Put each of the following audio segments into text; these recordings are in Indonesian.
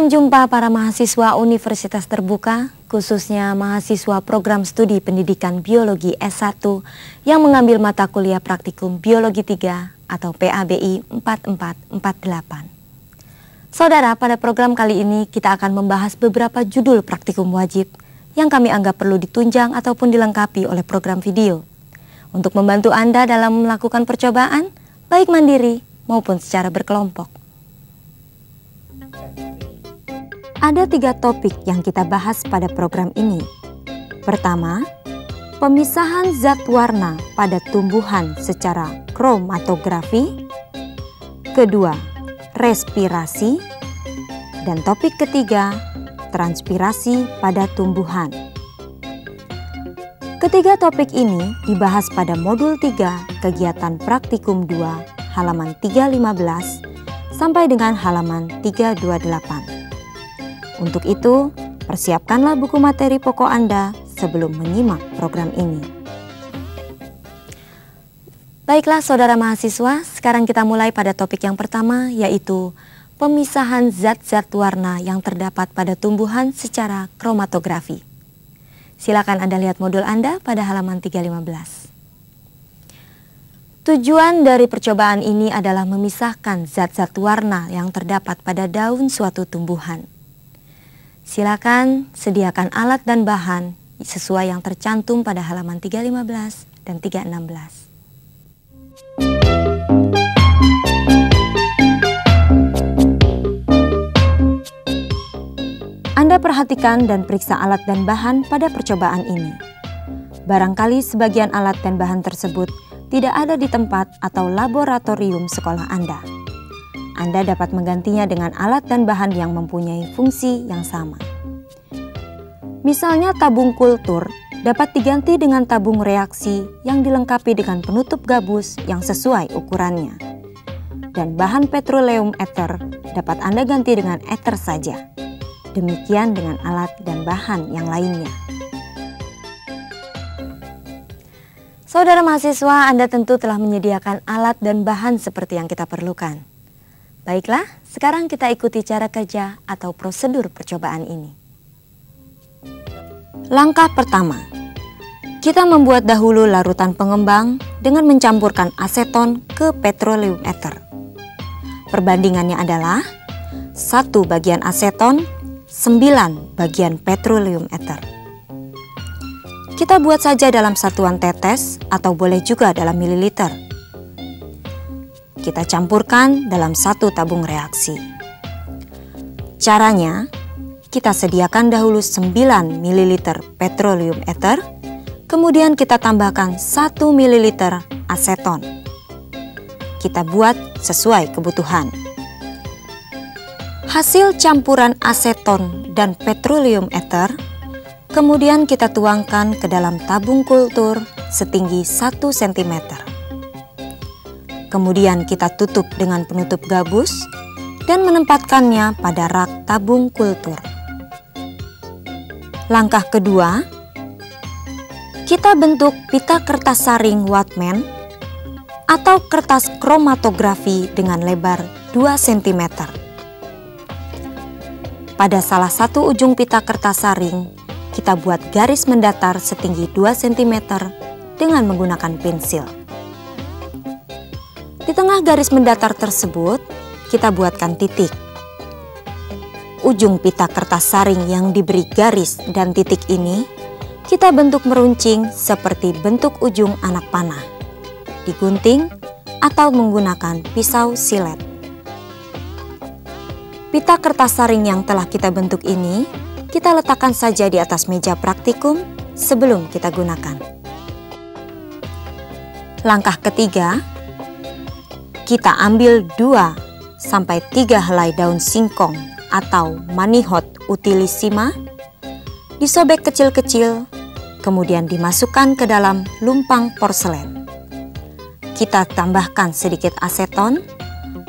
Salam jumpa para mahasiswa Universitas Terbuka, khususnya mahasiswa program studi pendidikan biologi S1 yang mengambil mata kuliah praktikum biologi 3 atau PABI 4448. Saudara, pada program kali ini kita akan membahas beberapa judul praktikum wajib yang kami anggap perlu ditunjang ataupun dilengkapi oleh program video untuk membantu Anda dalam melakukan percobaan, baik mandiri maupun secara berkelompok. Ada 3 topik yang kita bahas pada program ini. Pertama, pemisahan zat warna pada tumbuhan secara kromatografi. Kedua, respirasi. Dan topik ketiga, transpirasi pada tumbuhan. Ketiga topik ini dibahas pada modul 3 kegiatan praktikum 2 halaman 315 sampai dengan halaman 328. Untuk itu, persiapkanlah buku materi pokok Anda sebelum menyimak program ini. Baiklah saudara mahasiswa, sekarang kita mulai pada topik yang pertama, yaitu pemisahan zat-zat warna yang terdapat pada tumbuhan secara kromatografi. Silakan Anda lihat modul Anda pada halaman 315. Tujuan dari percobaan ini adalah memisahkan zat-zat warna yang terdapat pada daun suatu tumbuhan. Silakan sediakan alat dan bahan sesuai yang tercantum pada halaman 315 dan 316. Anda perhatikan dan periksa alat dan bahan pada percobaan ini. Barangkali sebagian alat dan bahan tersebut tidak ada di tempat atau laboratorium sekolah Anda. Anda dapat menggantinya dengan alat dan bahan yang mempunyai fungsi yang sama. Misalnya tabung kultur dapat diganti dengan tabung reaksi yang dilengkapi dengan penutup gabus yang sesuai ukurannya. Dan bahan petroleum ether dapat Anda ganti dengan ether saja. Demikian dengan alat dan bahan yang lainnya. Saudara mahasiswa, Anda tentu telah menyediakan alat dan bahan seperti yang kita perlukan. Baiklah, sekarang kita ikuti cara kerja atau prosedur percobaan ini. Langkah pertama, kita membuat dahulu larutan pengembang dengan mencampurkan aseton ke petroleum ether. Perbandingannya adalah 1 bagian aseton, 9 bagian petroleum ether. Kita buat saja dalam satuan tetes atau boleh juga dalam mililiter. Kita campurkan dalam 1 tabung reaksi. Caranya, kita sediakan dahulu 9 ml petroleum ether, kemudian kita tambahkan 1 ml aseton. Kita buat sesuai kebutuhan. Hasil campuran aseton dan petroleum ether, kemudian kita tuangkan ke dalam tabung kultur setinggi 1 cm. Kemudian kita tutup dengan penutup gabus dan menempatkannya pada rak tabung kultur. Langkah kedua, kita bentuk pita kertas saring Whatman atau kertas kromatografi dengan lebar 2 cm. Pada salah satu ujung pita kertas saring, kita buat garis mendatar setinggi 2 cm dengan menggunakan pensil. Di tengah garis mendatar tersebut, kita buatkan titik. Ujung pita kertas saring yang diberi garis dan titik ini, kita bentuk meruncing seperti bentuk ujung anak panah, digunting atau menggunakan pisau silet. Pita kertas saring yang telah kita bentuk ini, kita letakkan saja di atas meja praktikum sebelum kita gunakan. Langkah ketiga, kita ambil 2-3 helai daun singkong atau manihot utilissima, disobek kecil-kecil, kemudian dimasukkan ke dalam lumpang porselen. Kita tambahkan sedikit aseton,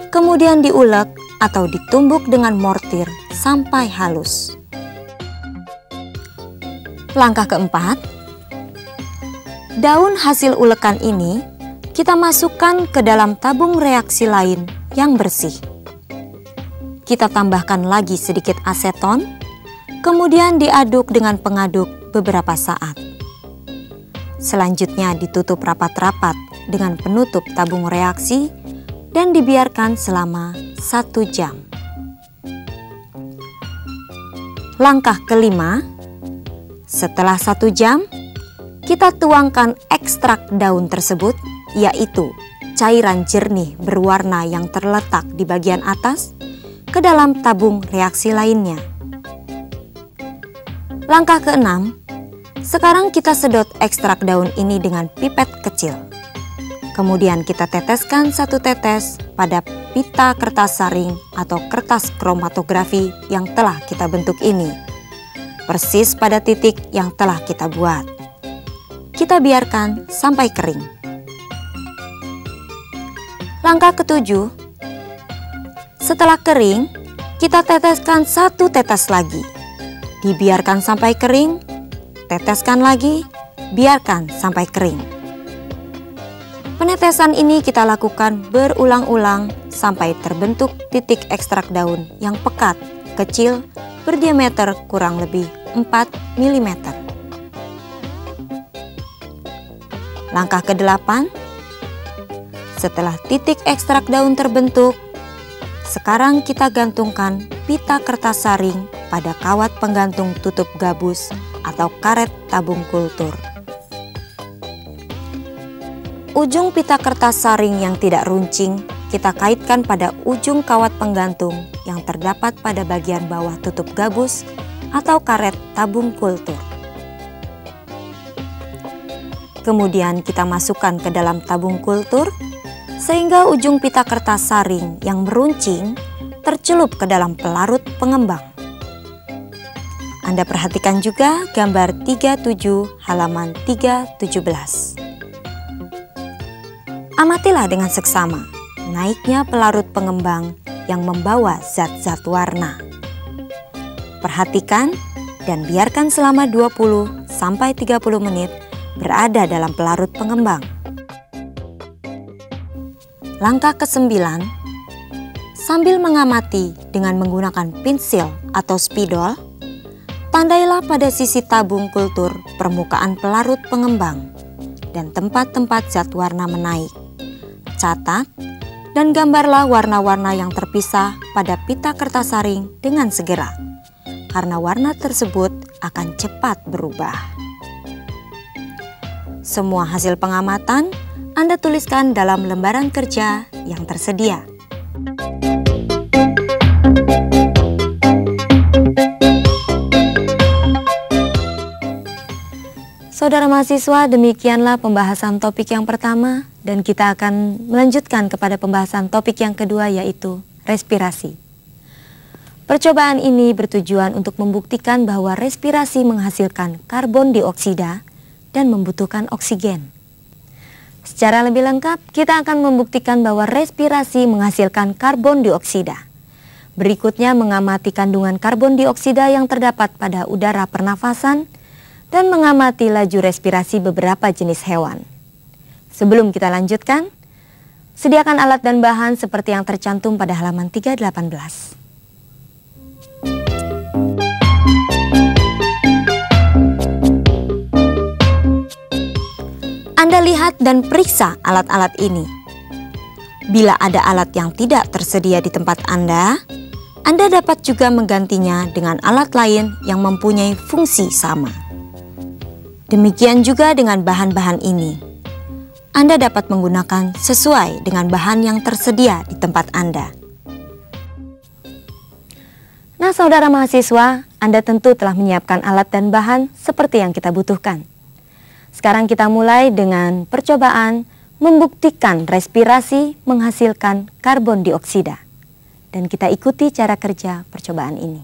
kemudian diulek atau ditumbuk dengan mortir sampai halus. Langkah keempat, daun hasil ulekan ini kita masukkan ke dalam tabung reaksi lain yang bersih. kita tambahkan lagi sedikit aseton, kemudian diaduk dengan pengaduk beberapa saat. Selanjutnya ditutup rapat-rapat dengan penutup tabung reaksi dan dibiarkan selama 1 jam. Langkah kelima, setelah 1 jam, kita tuangkan ekstrak daun tersebut, yaitu cairan jernih berwarna yang terletak di bagian atas, ke dalam tabung reaksi lainnya. Langkah keenam, sekarang kita sedot ekstrak daun ini dengan pipet kecil. Kemudian kita teteskan 1 tetes pada pita kertas saring atau kertas kromatografi yang telah kita bentuk ini, persis pada titik yang telah kita buat. Kita biarkan sampai kering. Langkah ketujuh, setelah kering, kita teteskan 1 tetes lagi. Dibiarkan sampai kering, teteskan lagi, biarkan sampai kering. Penetesan ini kita lakukan berulang-ulang sampai terbentuk titik ekstrak daun yang pekat, kecil, berdiameter kurang lebih 4 mm. Langkah ke-8, setelah titik ekstrak daun terbentuk, sekarang kita gantungkan pita kertas saring pada kawat penggantung tutup gabus atau karet tabung kultur. Ujung pita kertas saring yang tidak runcing kita kaitkan pada ujung kawat penggantung yang terdapat pada bagian bawah tutup gabus atau karet tabung kultur. Kemudian kita masukkan ke dalam tabung kultur sehingga ujung pita kertas saring yang meruncing tercelup ke dalam pelarut pengembang. Anda perhatikan juga gambar 37 halaman 317. Amatilah dengan seksama naiknya pelarut pengembang yang membawa zat-zat warna. Perhatikan dan biarkan selama 20-30 menit berada dalam pelarut pengembang. Langkah ke-9, sambil mengamati dengan menggunakan pensil atau spidol, tandailah pada sisi tabung kultur permukaan pelarut pengembang dan tempat-tempat zat warna menaik. Catat dan gambarlah warna-warna yang terpisah pada pita kertas saring dengan segera, karena warna tersebut akan cepat berubah. Semua hasil pengamatan Anda tuliskan dalam lembaran kerja yang tersedia. Saudara mahasiswa, demikianlah pembahasan topik yang pertama dan kita akan melanjutkan kepada pembahasan topik yang kedua, yaitu respirasi. Percobaan ini bertujuan untuk membuktikan bahwa respirasi menghasilkan karbon dioksida dan membutuhkan oksigen. Secara lebih lengkap, kita akan membuktikan bahwa respirasi menghasilkan karbon dioksida. Berikutnya mengamati kandungan karbon dioksida yang terdapat pada udara pernafasan dan mengamati laju respirasi beberapa jenis hewan. Sebelum kita lanjutkan, sediakan alat dan bahan seperti yang tercantum pada halaman 318. Anda lihat dan periksa alat-alat ini. Bila ada alat yang tidak tersedia di tempat Anda dapat juga menggantinya dengan alat lain yang mempunyai fungsi sama. Demikian juga dengan bahan-bahan ini. Anda dapat menggunakan sesuai dengan bahan yang tersedia di tempat Anda. Nah, saudara mahasiswa, Anda tentu telah menyiapkan alat dan bahan seperti yang kita butuhkan. Sekarang kita mulai dengan percobaan membuktikan respirasi menghasilkan karbon dioksida. Dan kita ikuti cara kerja percobaan ini.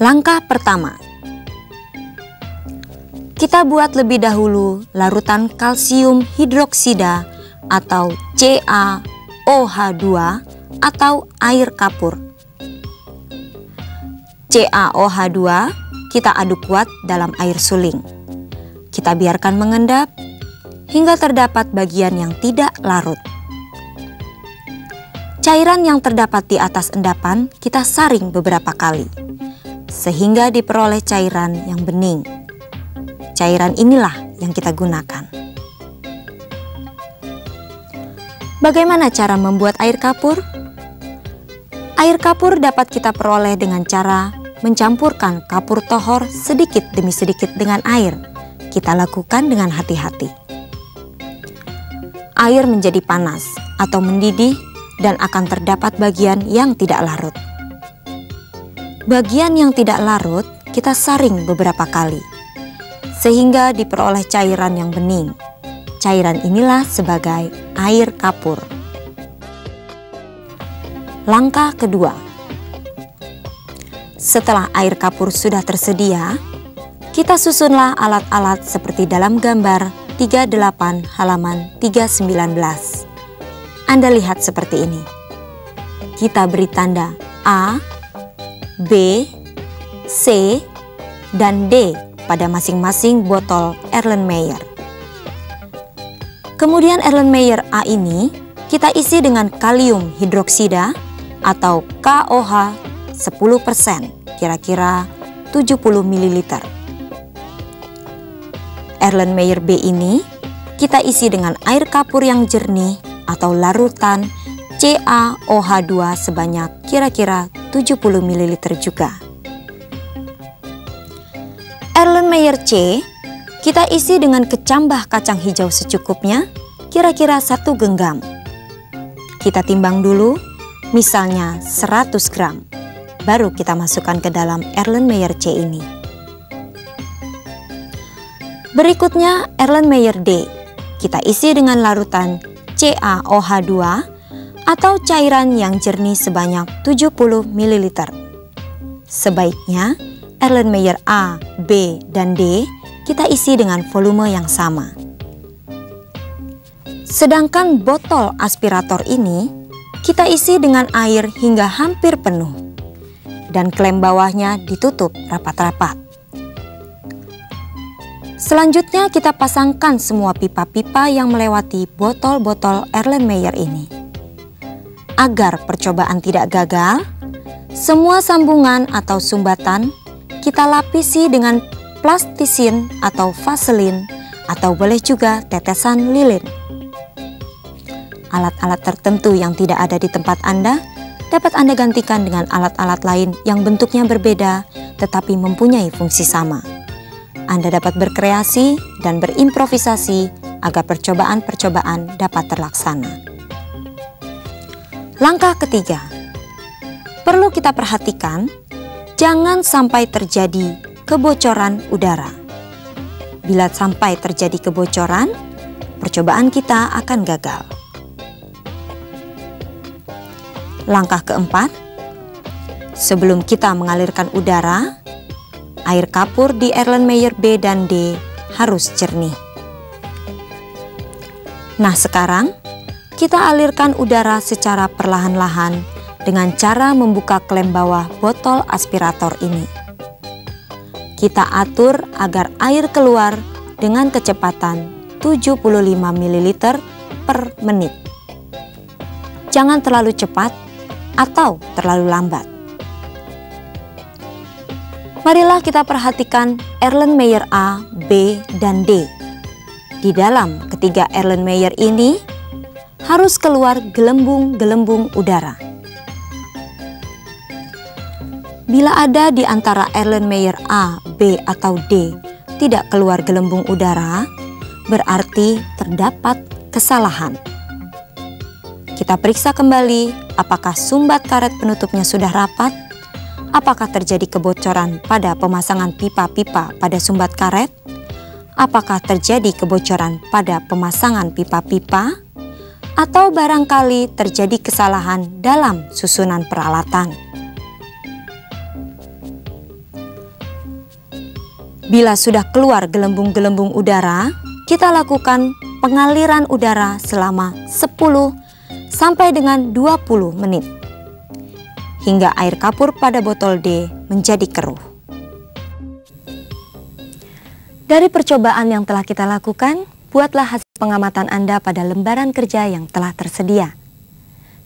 Langkah pertama, kita buat lebih dahulu larutan kalsium hidroksida atau CaOH2 atau air kapur. CaOH2 kita aduk kuat dalam air suling. Kita biarkan mengendap hingga terdapat bagian yang tidak larut. Cairan yang terdapat di atas endapan kita saring beberapa kali, sehingga diperoleh cairan yang bening. Cairan inilah yang kita gunakan. Bagaimana cara membuat air kapur? Air kapur dapat kita peroleh dengan cara mencampurkan kapur tohor sedikit demi sedikit dengan air. Kita lakukan dengan hati-hati. Air menjadi panas atau mendidih dan akan terdapat bagian yang tidak larut. Bagian yang tidak larut kita saring beberapa kali, sehingga diperoleh cairan yang bening. Cairan inilah sebagai air kapur. Langkah kedua. Setelah air kapur sudah tersedia, kita susunlah alat-alat seperti dalam gambar 38 halaman 319. Anda lihat seperti ini. Kita beri tanda A, B, C, dan D pada masing-masing botol Erlenmeyer. Kemudian Erlenmeyer A ini kita isi dengan kalium hidroksida atau KOH 10%, kira-kira 70 ml. Erlenmeyer B ini kita isi dengan air kapur yang jernih atau larutan CaOH2 sebanyak kira-kira 70 ml juga. Erlenmeyer C kita isi dengan kecambah kacang hijau secukupnya, kira-kira 1 genggam. Kita timbang dulu, misalnya 100 gram. Baru kita masukkan ke dalam Erlenmeyer C ini. Berikutnya Erlenmeyer D. Kita isi dengan larutan CaOH2 atau cairan yang jernih sebanyak 70 ml. Sebaiknya Erlenmeyer A, B, dan D kita isi dengan volume yang sama. Sedangkan botol aspirator ini kita isi dengan air hingga hampir penuh dan klem bawahnya ditutup rapat-rapat. Selanjutnya kita pasangkan semua pipa-pipa yang melewati botol-botol Erlenmeyer ini. Agar percobaan tidak gagal, semua sambungan atau sumbatan kita lapisi dengan plastisin atau vaselin atau boleh juga tetesan lilin. Alat-alat tertentu yang tidak ada di tempat Anda dapat Anda gantikan dengan alat-alat lain yang bentuknya berbeda tetapi mempunyai fungsi sama. Anda dapat berkreasi dan berimprovisasi agar percobaan-percobaan dapat terlaksana. Langkah ketiga, perlu kita perhatikan jangan sampai terjadi kebocoran udara. Bila sampai terjadi kebocoran, percobaan kita akan gagal. Langkah keempat, sebelum kita mengalirkan udara, air kapur di Erlenmeyer B dan D harus jernih. Nah sekarang, kita alirkan udara secara perlahan-lahan dengan cara membuka klem bawah botol aspirator ini. Kita atur agar air keluar dengan kecepatan 75 ml per menit. Jangan terlalu cepat atau terlalu lambat. Marilah kita perhatikan Erlenmeyer A, B, dan D. Di dalam ketiga Erlenmeyer ini harus keluar gelembung-gelembung udara. Bila ada di antara Erlenmeyer A, B, atau D tidak keluar gelembung udara, berarti terdapat kesalahan. Kita periksa kembali apakah sumbat karet penutupnya sudah rapat. Apakah terjadi kebocoran pada pemasangan pipa-pipa pada sumbat karet? Apakah terjadi kebocoran pada pemasangan pipa-pipa? Atau barangkali terjadi kesalahan dalam susunan peralatan? Bila sudah keluar gelembung-gelembung udara, kita lakukan pengaliran udara selama 10 sampai dengan 20 menit. Hingga air kapur pada botol D menjadi keruh. Dari percobaan yang telah kita lakukan, buatlah hasil pengamatan Anda pada lembaran kerja yang telah tersedia.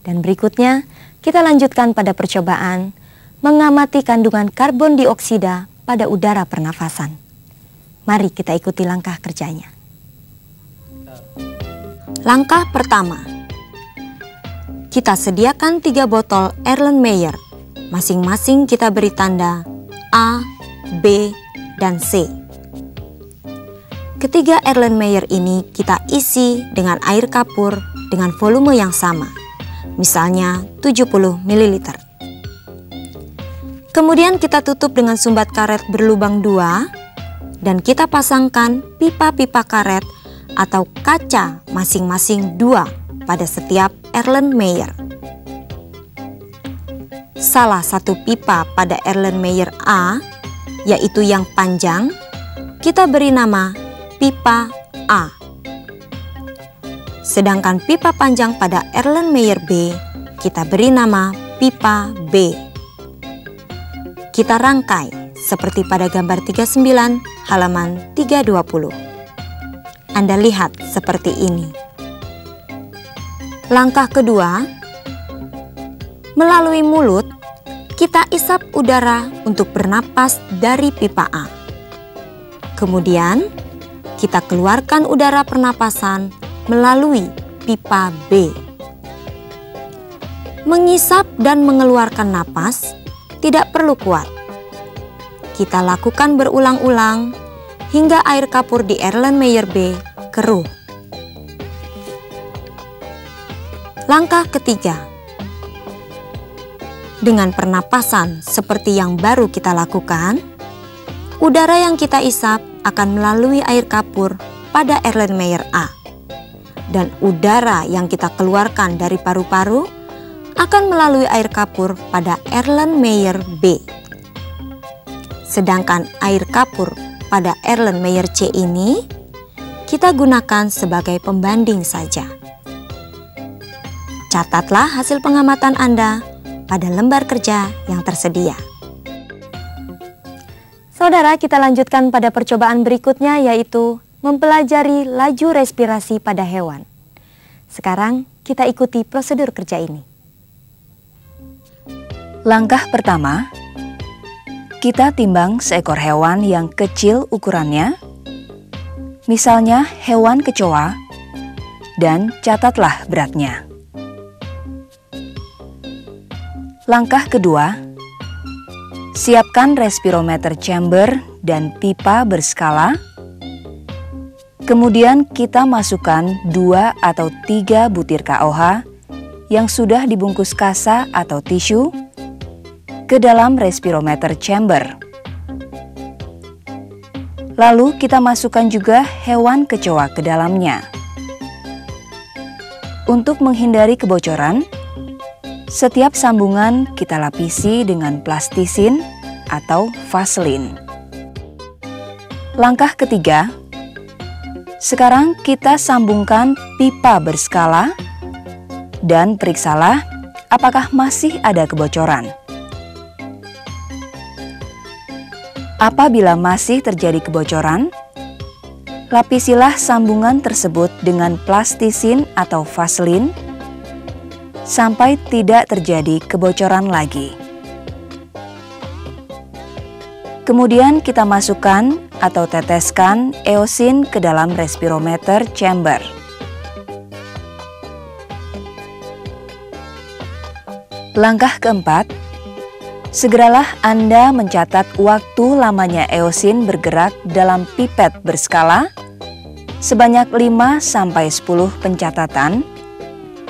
Dan berikutnya, kita lanjutkan pada percobaan mengamati kandungan karbon dioksida pada udara pernafasan. Mari kita ikuti langkah kerjanya. Langkah pertama, kita sediakan 3 botol Erlenmeyer. Masing-masing kita beri tanda A, B, dan C. Ketiga Erlenmeyer ini kita isi dengan air kapur dengan volume yang sama, misalnya 70 ml. Kemudian kita tutup dengan sumbat karet berlubang 2 dan kita pasangkan pipa-pipa karet atau kaca masing-masing 2 pada setiap Erlenmeyer. Salah satu pipa pada Erlenmeyer A, yaitu yang panjang, kita beri nama pipa A. Sedangkan pipa panjang pada Erlenmeyer B, kita beri nama pipa B. Kita rangkai seperti pada gambar 39 halaman 320. Anda lihat seperti ini. Langkah kedua, melalui mulut, kita isap udara untuk bernapas dari pipa A. Kemudian, kita keluarkan udara pernapasan melalui pipa B. Mengisap dan mengeluarkan napas tidak perlu kuat. Kita lakukan berulang-ulang hingga air kapur di Erlenmeyer B keruh. Langkah ketiga, dengan pernapasan seperti yang baru kita lakukan, udara yang kita isap akan melalui air kapur pada Erlenmeyer A, dan udara yang kita keluarkan dari paru-paru akan melalui air kapur pada Erlenmeyer B. Sedangkan air kapur pada Erlenmeyer C ini kita gunakan sebagai pembanding saja. Catatlah hasil pengamatan Anda pada lembar kerja yang tersedia. Saudara, kita lanjutkan pada percobaan berikutnya, yaitu mempelajari laju respirasi pada hewan. Sekarang kita ikuti prosedur kerja ini. Langkah pertama, kita timbang seekor hewan yang kecil ukurannya, misalnya hewan kecoa, dan catatlah beratnya. Langkah kedua, siapkan respirometer chamber dan pipa berskala. Kemudian kita masukkan 2 atau 3 butir KOH yang sudah dibungkus kasa atau tisu ke dalam respirometer chamber. Lalu kita masukkan juga hewan kecoa ke dalamnya. Untuk menghindari kebocoran, setiap sambungan kita lapisi dengan plastisin atau vaselin. Langkah ketiga, sekarang kita sambungkan pipa berskala dan periksalah apakah masih ada kebocoran. Apabila masih terjadi kebocoran, lapisilah sambungan tersebut dengan plastisin atau vaselin sampai tidak terjadi kebocoran lagi. Kemudian kita masukkan atau teteskan eosin ke dalam respirometer chamber. Langkah keempat, segeralah Anda mencatat waktu lamanya eosin bergerak dalam pipet berskala sebanyak 5-10 pencatatan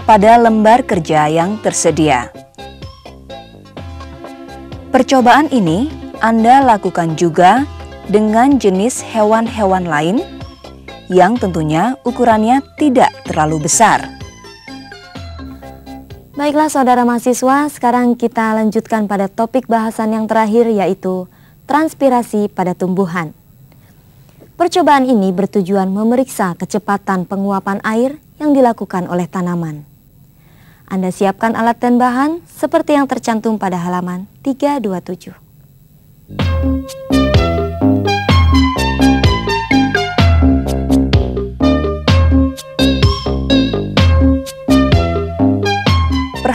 pada lembar kerja yang tersedia. Percobaan ini Anda lakukan juga dengan jenis hewan-hewan lain yang tentunya ukurannya tidak terlalu besar. Baiklah saudara mahasiswa, sekarang kita lanjutkan pada topik bahasan yang terakhir, yaitu transpirasi pada tumbuhan. Percobaan ini bertujuan memeriksa kecepatan penguapan air yang dilakukan oleh tanaman. Anda siapkan alat dan bahan seperti yang tercantum pada halaman 327.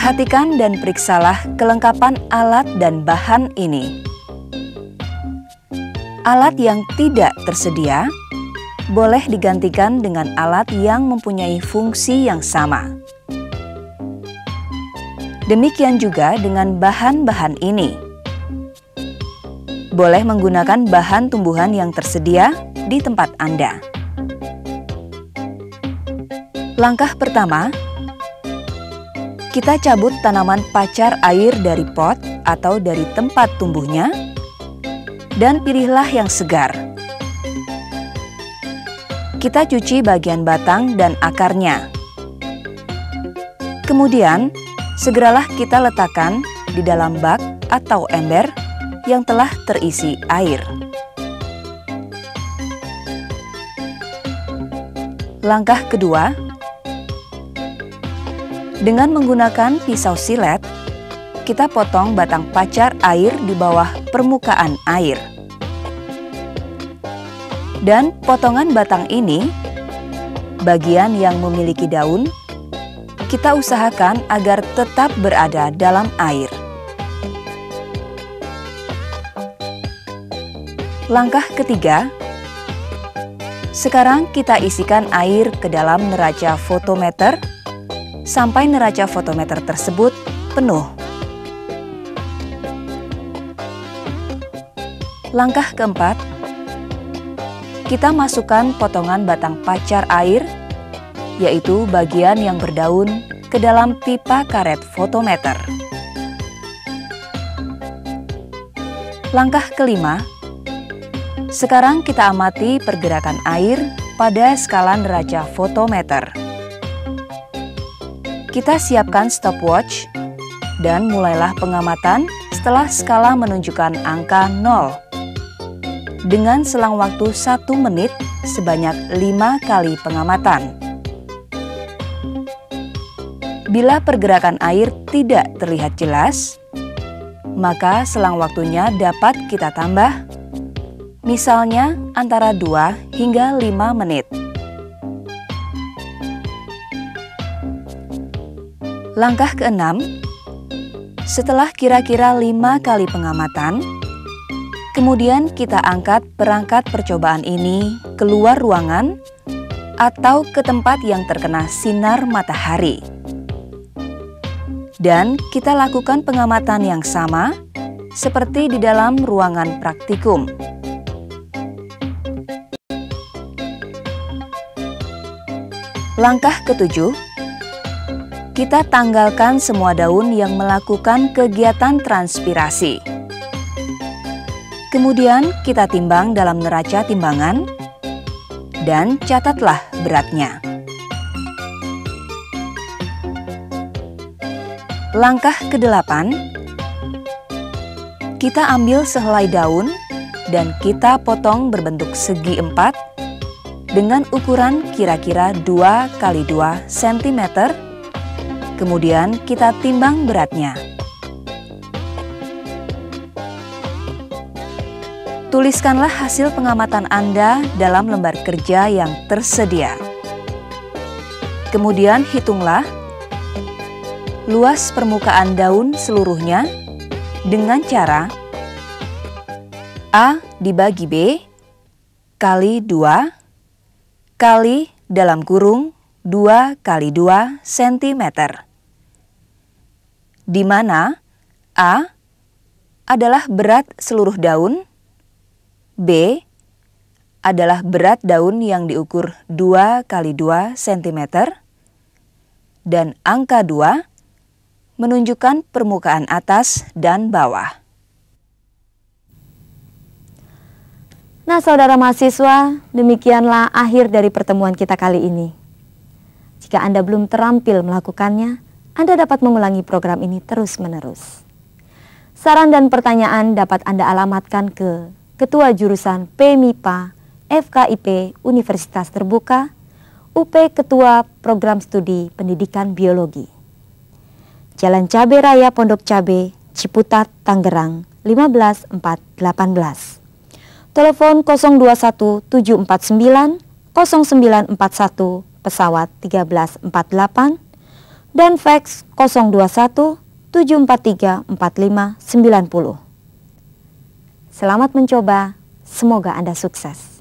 Perhatikan dan periksalah kelengkapan alat dan bahan ini. Alat yang tidak tersedia boleh digantikan dengan alat yang mempunyai fungsi yang sama. Demikian juga dengan bahan-bahan ini. Boleh menggunakan bahan tumbuhan yang tersedia di tempat Anda. Langkah pertama, kita cabut tanaman pacar air dari pot atau dari tempat tumbuhnya, dan pilihlah yang segar. Kita cuci bagian batang dan akarnya. Kemudian, segeralah kita letakkan di dalam bak atau ember yang telah terisi air. Langkah kedua, dengan menggunakan pisau silet, kita potong batang pacar air di bawah permukaan air. Dan potongan batang ini, bagian yang memiliki daun, kita usahakan agar tetap berada dalam air. Langkah ketiga, sekarang kita isikan air ke dalam neraca fotometer sampai neraca fotometer tersebut penuh. Langkah keempat, kita masukkan potongan batang pacar air, yaitu bagian yang berdaun, ke dalam pipa karet fotometer. Langkah kelima, sekarang kita amati pergerakan air pada skala neraca fotometer. Kita siapkan stopwatch dan mulailah pengamatan setelah skala menunjukkan angka 0. Dengan selang waktu 1 menit sebanyak 5 kali pengamatan. Bila pergerakan air tidak terlihat jelas, maka selang waktunya dapat kita tambah, misalnya antara 2 hingga 5 menit. Langkah keenam, setelah kira-kira 5 kali pengamatan, kemudian kita angkat perangkat percobaan ini keluar ruangan atau ke tempat yang terkena sinar matahari. Dan kita lakukan pengamatan yang sama seperti di dalam ruangan praktikum. Langkah ketujuh, kita tanggalkan semua daun yang melakukan kegiatan transpirasi. Kemudian kita timbang dalam neraca timbangan dan catatlah beratnya. Langkah ke-8, kita ambil sehelai daun dan kita potong berbentuk segi 4 dengan ukuran kira-kira 2 x 2 cm. Kemudian kita timbang beratnya. Tuliskanlah hasil pengamatan Anda dalam lembar kerja yang tersedia. Kemudian hitunglah luas permukaan daun seluruhnya dengan cara A dibagi B kali 2 kali dalam kurung 2 x 2 cm. Di mana A adalah berat seluruh daun, B adalah berat daun yang diukur 2 x 2 cm, dan angka 2 menunjukkan permukaan atas dan bawah. Nah, saudara mahasiswa, demikianlah akhir dari pertemuan kita kali ini. Jika Anda belum terampil melakukannya, Anda dapat mengulangi program ini terus-menerus. Saran dan pertanyaan dapat Anda alamatkan ke Ketua Jurusan PMIPA FKIP Universitas Terbuka, UP Ketua Program Studi Pendidikan Biologi. Jalan Cabe Raya Pondok Cabe, Ciputat, Tangerang, 15418. Telepon 021 749 0941, pesawat 1348, dan fax 021 743 4590. Selamat mencoba, semoga Anda sukses.